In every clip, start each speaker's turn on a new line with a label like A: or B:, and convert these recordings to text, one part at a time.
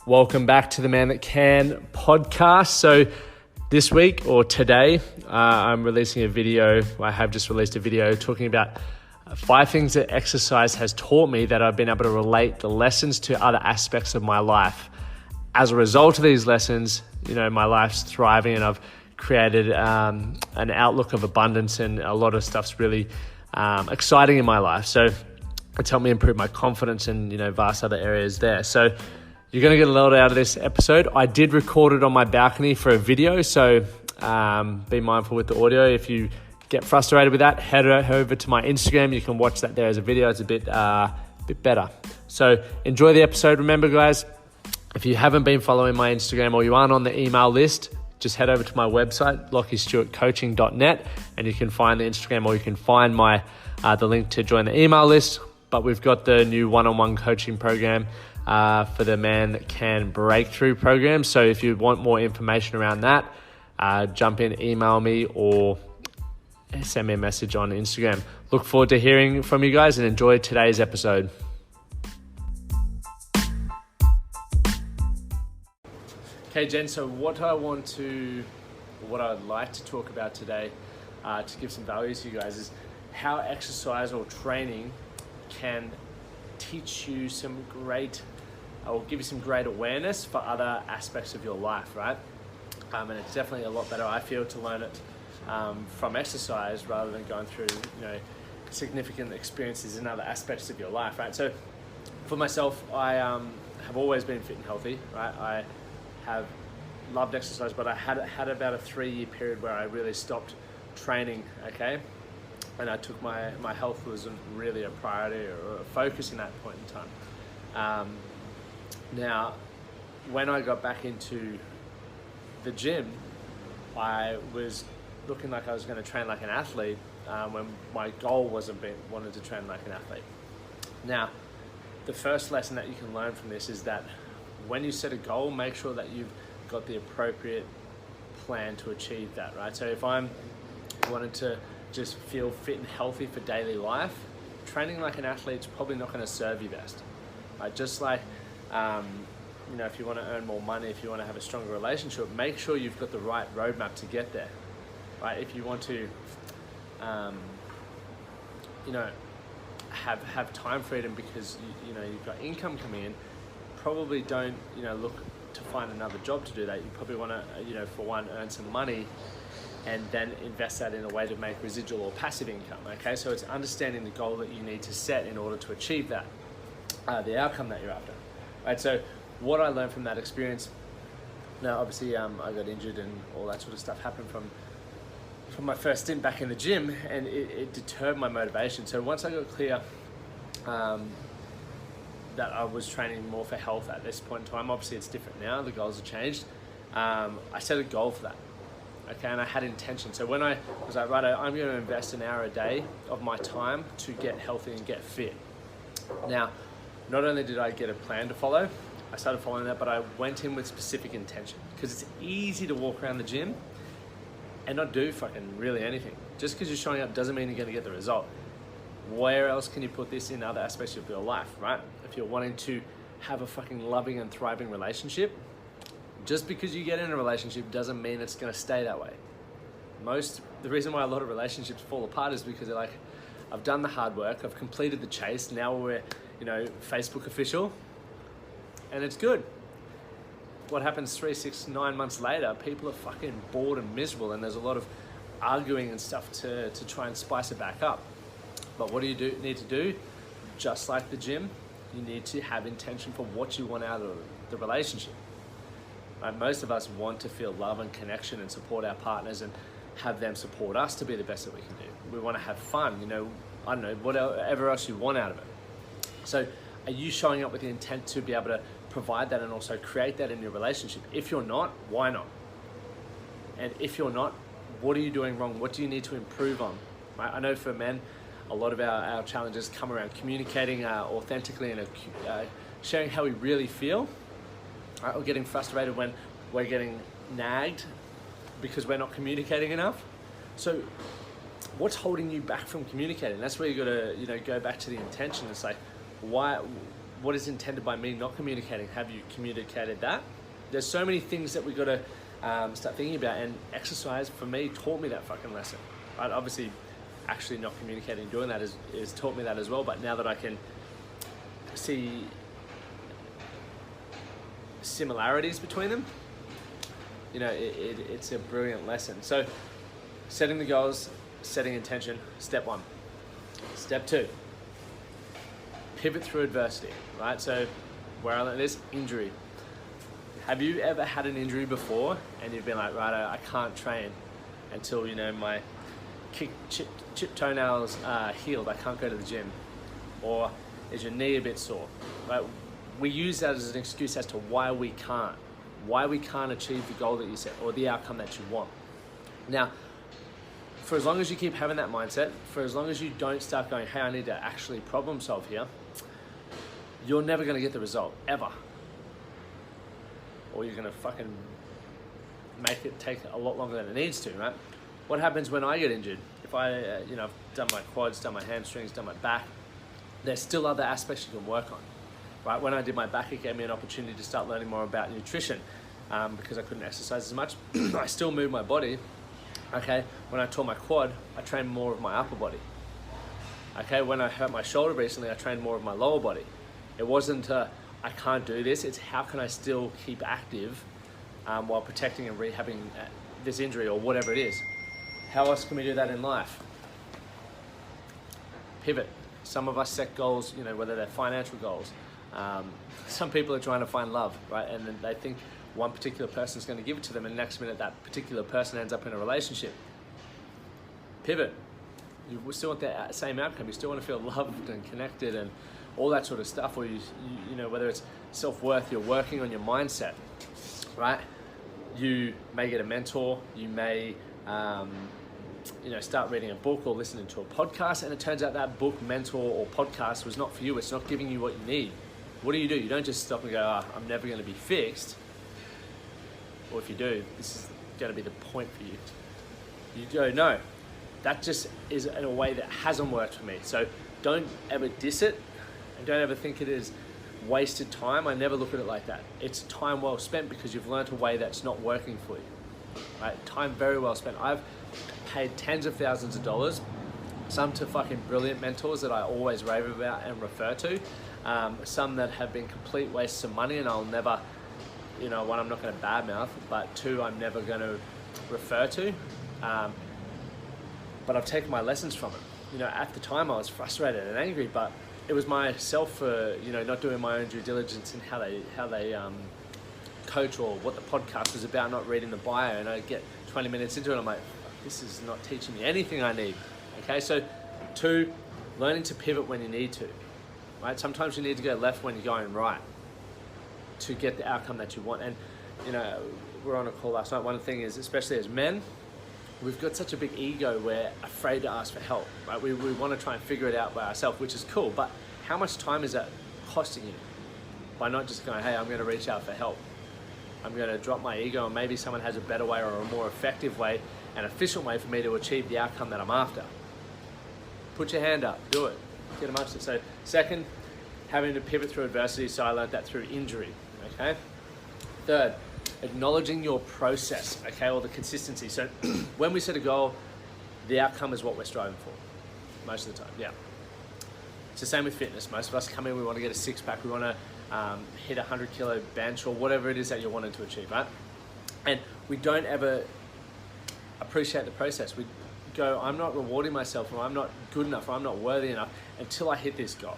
A: Welcome back to the Man That Can podcast. So this week or today, I'm releasing a video. I have just released a video talking about 5 things that exercise has taught me that I've been able to relate the lessons to other aspects of my life. As a result of these lessons, my life's thriving and I've created an outlook of abundance, and a lot of stuff's really exciting in my life. So it's helped me improve my confidence and, vast other areas there. So you're going to get a lot out of this episode. I did record it on my balcony for a video, so be mindful with the audio. If you get frustrated with that, head over to my Instagram. You can watch that there as a video. It's a bit better. So enjoy the episode. Remember, guys, if you haven't been following my Instagram or you aren't on the email list, just head over to my website, lockiestuartcoaching.net, and you can find the Instagram, or you can find the link to join the email list. But we've got the new one-on-one coaching program for the Man That Can Breakthrough program. So if you want more information around that, jump in, email me, or send me a message on Instagram. Look forward to hearing from you guys and enjoy today's episode. Okay, Jen, so what I'd like to talk about today to give some value to you guys is how exercise or training can teach you give you some great awareness for other aspects of your life, right? And it's definitely a lot better, I feel, to learn it from exercise rather than going through, significant experiences in other aspects of your life, right? So for myself, I have always been fit and healthy, right? I have loved exercise, but I had about a 3-year period where I really stopped training, okay? And I took my health wasn't really a priority or a focus in that point in time. Now, when I got back into the gym, I was looking like I was going to train like an athlete when my goal wanted to train like an athlete. Now, the first lesson that you can learn from this is that when you set a goal, make sure that you've got the appropriate plan to achieve that, right? So if I'm wanted to just feel fit and healthy for daily life, training like an athlete's probably not going to serve you best, right? Just like, if you want to earn more money, if you want to have a stronger relationship, make sure you've got the right roadmap to get there, right? If you want to, have time freedom because you've got income coming in, probably don't look to find another job to do that. You probably want to for one, earn some money and then invest that in a way to make residual or passive income, okay? So it's understanding the goal that you need to set in order to achieve that, the outcome that you're after, right? So what I learned from that experience, now obviously I got injured and all that sort of stuff happened from my first stint back in the gym, and it deterred my motivation. So once I got clear that I was training more for health at this point in time, obviously it's different now, the goals have changed, I set a goal for that. Okay, and I had intention. So when I was like, right, I'm going to invest an hour a day of my time to get healthy and get fit. Now, not only did I get a plan to follow, I started following that, but I went in with specific intention, because it's easy to walk around the gym and not do fucking really anything. Just because you're showing up doesn't mean you're going to get the result. Where else can you put this in other aspects of your life, right? If you're wanting to have a fucking loving and thriving relationship, just because you get in a relationship doesn't mean it's going to stay that way. The reason why a lot of relationships fall apart is because they're like, I've done the hard work, I've completed the chase, now we're, Facebook official, and it's good. What happens 3, 6, 9 months later, people are fucking bored and miserable, and there's a lot of arguing and stuff to try and spice it back up. But what do you need to do? Just like the gym, you need to have intention for what you want out of the relationship. Right? Most of us want to feel love and connection and support our partners and have them support us to be the best that we can do. We want to have fun, I don't know, whatever else you want out of it. So are you showing up with the intent to be able to provide that and also create that in your relationship? If you're not, why not? And if you're not, what are you doing wrong? What do you need to improve on? Right? I know for men, a lot of our challenges come around communicating authentically and sharing how we really feel. Right? Or getting frustrated when we're getting nagged because we're not communicating enough. So what's holding you back from communicating? That's where you got to, go back to the intention and say, what is intended by me not communicating? Have you communicated that? There's so many things that we got to start thinking about, and exercise for me taught me that fucking lesson. Right? Obviously, actually not communicating, doing that is taught me that as well. But now that I can see similarities between them, it's a brilliant lesson. So, setting the goals, setting intention, step 1. Step 2, pivot through adversity, right? So, where I learned this, injury. Have you ever had an injury before and you've been like, right, I can't train until, my chip toenails are healed, I can't go to the gym? Or is your knee a bit sore? Right? We use that as an excuse as to why we can't achieve the goal that you set or the outcome that you want. Now, for as long as you keep having that mindset, for as long as you don't start going, hey, I need to actually problem solve here, you're never going to get the result, ever. Or you're going to fucking make it take a lot longer than it needs to, right? What happens when I get injured? If I've done my quads, done my hamstrings, done my back, there's still other aspects you can work on, right? When I did my back, it gave me an opportunity to start learning more about nutrition because I couldn't exercise as much. I still moved my body. Okay, when I tore my quad, I trained more of my upper body. Okay, when I hurt my shoulder recently, I trained more of my lower body. It wasn't I can't do this, it's how can I still keep active while protecting and rehabbing this injury or whatever it is. How else can we do that in life? Pivot. Some of us set goals, whether they're financial goals. Some people are trying to find love, right? And then they think one particular person is going to give it to them, and next minute that particular person ends up in a relationship. Pivot. You still want the same outcome. You still want to feel loved and connected and all that sort of stuff. Or whether it's self-worth, you're working on your mindset, right? You may get a mentor. You may start reading a book or listening to a podcast, and it turns out that book, mentor, or podcast was not for you. It's not giving you what you need. What do? You don't just stop and go, I'm never going to be fixed. Or if you do, this is going to be the point for you. You go, no, that just is in a way that hasn't worked for me. So don't ever diss it, and don't ever think it is wasted time. I never look at it like that. It's time well spent because you've learned a way that's not working for you. Right? Time very well spent. I've paid tens of thousands of dollars, some to fucking brilliant mentors that I always rave about and refer to, some that have been complete wastes of money, and I'll never, one, I'm not going to badmouth, but two, I'm never going to refer to, but I've taken my lessons from it. At the time I was frustrated and angry, but it was myself for, not doing my own due diligence in how they coach or what the podcast was about, not reading the bio, and I get 20 minutes into it, I'm like, this is not teaching me anything I need. Okay, so two, learning to pivot when you need to, right? Sometimes you need to go left when you're going right to get the outcome that you want. And, we were on a call last night. One thing is, especially as men, we've got such a big ego, we're afraid to ask for help, right? We want to try and figure it out by ourselves, which is cool, but how much time is that costing you by not just going, hey, I'm going to reach out for help. I'm going to drop my ego, and maybe someone has a better way or a more effective way, an efficient way for me to achieve the outcome that I'm after. Put your hand up, do it, get amongst it. So second, having to pivot through adversity. So I learned that through injury, okay? Third, acknowledging your process, okay, or the consistency. So when we set a goal, the outcome is what we're striving for most of the time, yeah. It's the same with fitness. Most of us come in, we want to get a six-pack, we want to hit a 100-kilo bench or whatever it is that you're wanting to achieve, right? And we don't ever appreciate the process. We go, I'm not rewarding myself, or I'm not good enough, or I'm not worthy enough until I hit this goal.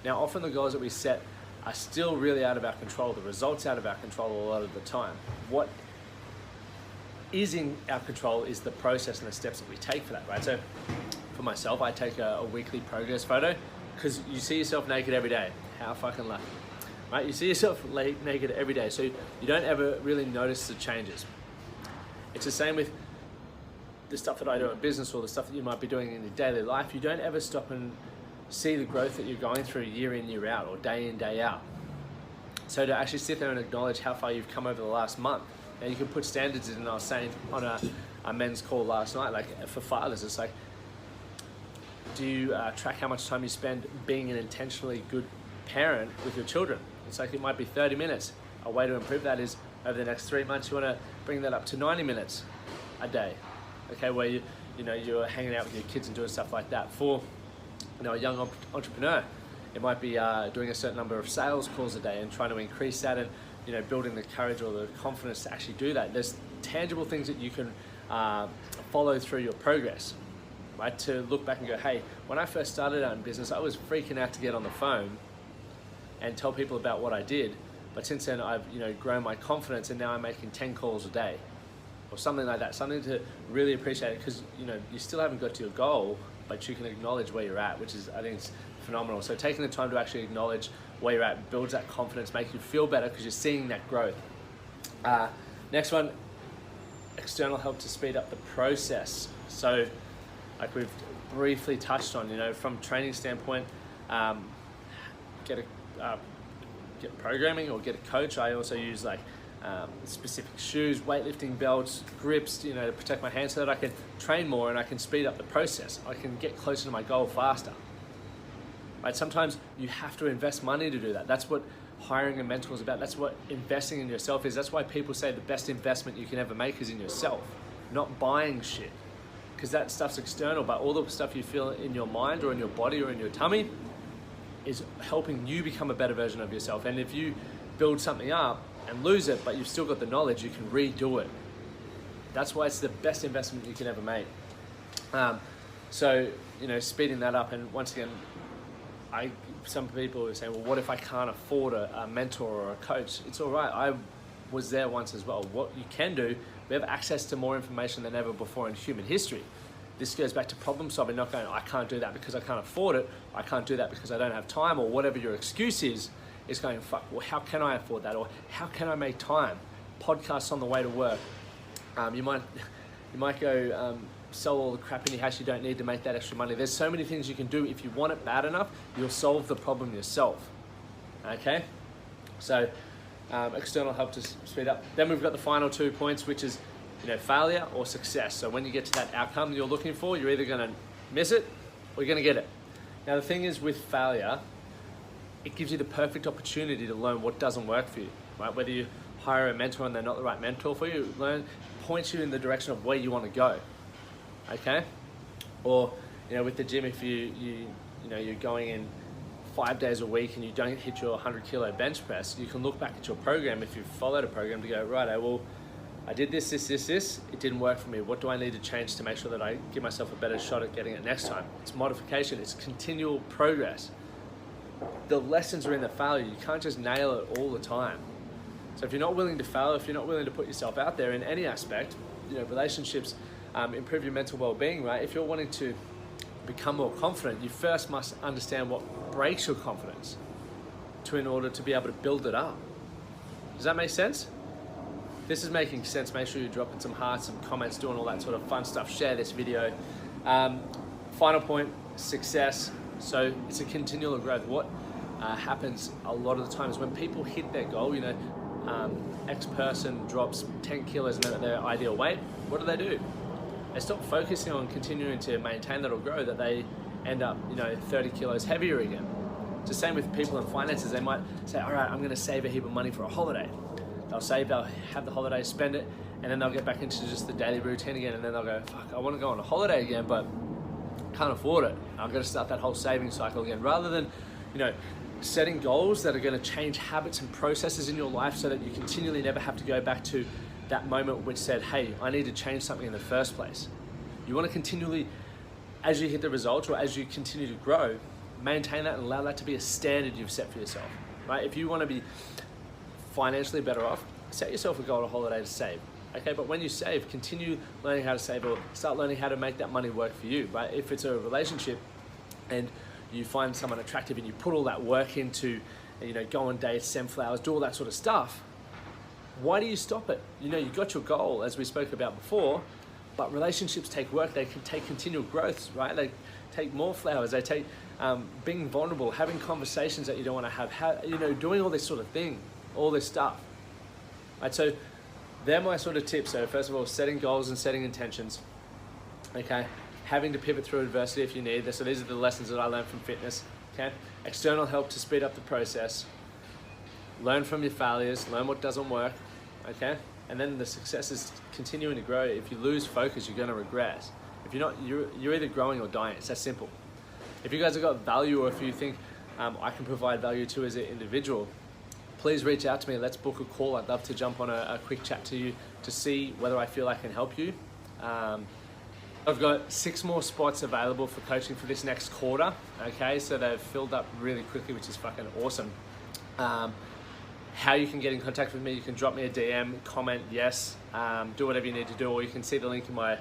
A: Now, often the goals that we set are still really out of our control. The results out of our control a lot of the time. What is in our control is the process and the steps that we take for that, right? So for myself, I take a weekly progress photo because you see yourself naked every day. How fucking lucky, right? You see yourself naked every day, so you don't ever really notice the changes. It's the same with the stuff that I do in business or the stuff that you might be doing in your daily life. You don't ever stop and see the growth that you're going through year in, year out, or day in, day out. So to actually sit there and acknowledge how far you've come over the last month. Now you can put standards in, and I was saying on a men's call last night, like for fathers, it's like, do you track how much time you spend being an intentionally good parent with your children. It's like it might be 30 minutes. A way to improve that is over the next 3 months, you want to bring that up to 90 minutes a day. Okay, where you're hanging out with your kids and doing stuff like that. For a young entrepreneur, it might be doing a certain number of sales calls a day and trying to increase that, and building the courage or the confidence to actually do that. There's tangible things that you can follow through your progress, right? To look back and go, hey, when I first started out in business, I was freaking out to get on the phone and tell people about what I did. But since then, I've grown my confidence, and now I'm making 10 calls a day, or something like that. Something to really appreciate, because you still haven't got to your goal, but you can acknowledge where you're at, which is, I think, it's phenomenal. So taking the time to actually acknowledge where you're at builds that confidence, makes you feel better because you're seeing that growth. Next one, external help to speed up the process. So, like we've briefly touched on, from training standpoint, get programming or get a coach. I also use specific shoes, weightlifting belts, grips, to protect my hands so that I can train more and I can speed up the process. I can get closer to my goal faster. Right? Sometimes you have to invest money to do that. That's what hiring a mentor is about. That's what investing in yourself is. That's why people say the best investment you can ever make is in yourself, not buying shit. Because that stuff's external, but all the stuff you feel in your mind or in your body or in your tummy is helping you become a better version of yourself. And if you build something up and lose it, but you've still got the knowledge, you can redo it. That's why it's the best investment you can ever make. So, speeding that up. And once again, some people are saying, well, what if I can't afford a mentor or a coach? It's all right. I was there once as well. What you can do, we have access to more information than ever before in human history. This goes back to problem solving, not going, I can't do that because I can't afford it. I can't do that because I don't have time, or whatever your excuse is going, fuck, well, how can I afford that? Or how can I make time? Podcasts on the way to work. You might go sell all the crap in your house you don't need to make that extra money. There's so many things you can do. If you want it bad enough, you'll solve the problem yourself. Okay? So external help to speed up. Then we've got the final 2 points, which is failure or success. So when you get to that outcome you're looking for, you're either going to miss it or you're going to get it. Now the thing is, with failure, it gives you the perfect opportunity to learn what doesn't work for you, right? Whether you hire a mentor and they're not the right mentor for you, points you in the direction of where you want to go. Okay? Or with the gym, if you're going in 5 days a week and you don't hit your 100 kilo bench press, you can look back at your program, if you've followed a program, to go, right, I did this, it didn't work for me. What do I need to change to make sure that I give myself a better shot at getting it next time? It's modification, it's continual progress. The lessons are in the failure. You can't just nail it all the time. So if you're not willing to fail, if you're not willing to put yourself out there in any aspect, relationships, improve your mental well-being, right? If you're wanting to become more confident, you first must understand what breaks your confidence in order to be able to build it up. Does that make sense? If this is making sense, make sure you're dropping some hearts, some comments, doing all that sort of fun stuff. Share this video. Final point, success. So it's a continual growth. What happens a lot of the times when people hit their goal, X person drops 10 kilos and they're at their ideal weight, what do? They stop focusing on continuing to maintain that or grow, that they end up 30 kilos heavier again. It's the same with people in finances. They might say, all right, I'm going to save a heap of money for a holiday. They'll have the holiday, spend it, and then they'll get back into just the daily routine again, and then they'll go, fuck, I want to go on a holiday again, but can't afford it. I've got to start that whole saving cycle again. Rather than, setting goals that are going to change habits and processes in your life so that you continually never have to go back to that moment which said, hey, I need to change something in the first place. You want to continually, as you hit the results or as you continue to grow, maintain that and allow that to be a standard you've set for yourself, right? If you want to be financially better off, set yourself a goal, a holiday to save. Okay, but when you save, continue learning how to save, or start learning how to make that money work for you, right? If it's a relationship and you find someone attractive and you put all that work into, go on dates, send flowers, do all that sort of stuff, why do you stop it? You got your goal, as we spoke about before, but relationships take work. They can take continual growth, right? They take more flowers. They take being vulnerable, having conversations that you don't want to have, doing all this sort of thing, all this stuff, right? So they're my sort of tips. So first of all, setting goals and setting intentions, okay? Having to pivot through adversity if you need. So these are the lessons that I learned from fitness. Okay? External help to speed up the process. Learn from your failures, learn what doesn't work, okay? And then the success is continuing to grow. If you lose focus, you're gonna regress. If you're not, you're either growing or dying. It's that simple. If you guys have got value, or if you think I can provide value to as an individual, please reach out to me. Let's book a call. I'd love to jump on a quick chat to you to see whether I feel I can help you. I've got 6 more spots available for coaching for this next quarter. Okay, so they've filled up really quickly, which is fucking awesome. How you can get in contact with me, you can drop me a DM, comment yes, do whatever you need to do, or you can see the link in my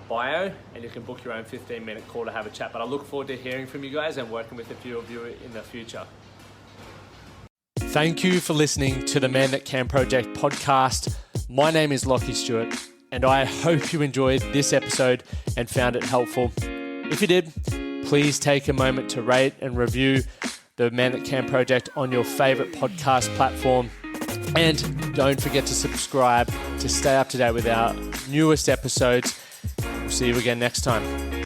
A: bio and you can book your own 15-minute call to have a chat. But I look forward to hearing from you guys and working with a few of you in the future. Thank you for listening to the Man That Can Project podcast. My name is Lachlan Stuart, and I hope you enjoyed this episode and found it helpful. If you did, please take a moment to rate and review the Man That Can Project on your favorite podcast platform. And don't forget to subscribe to stay up to date with our newest episodes. We'll see you again next time.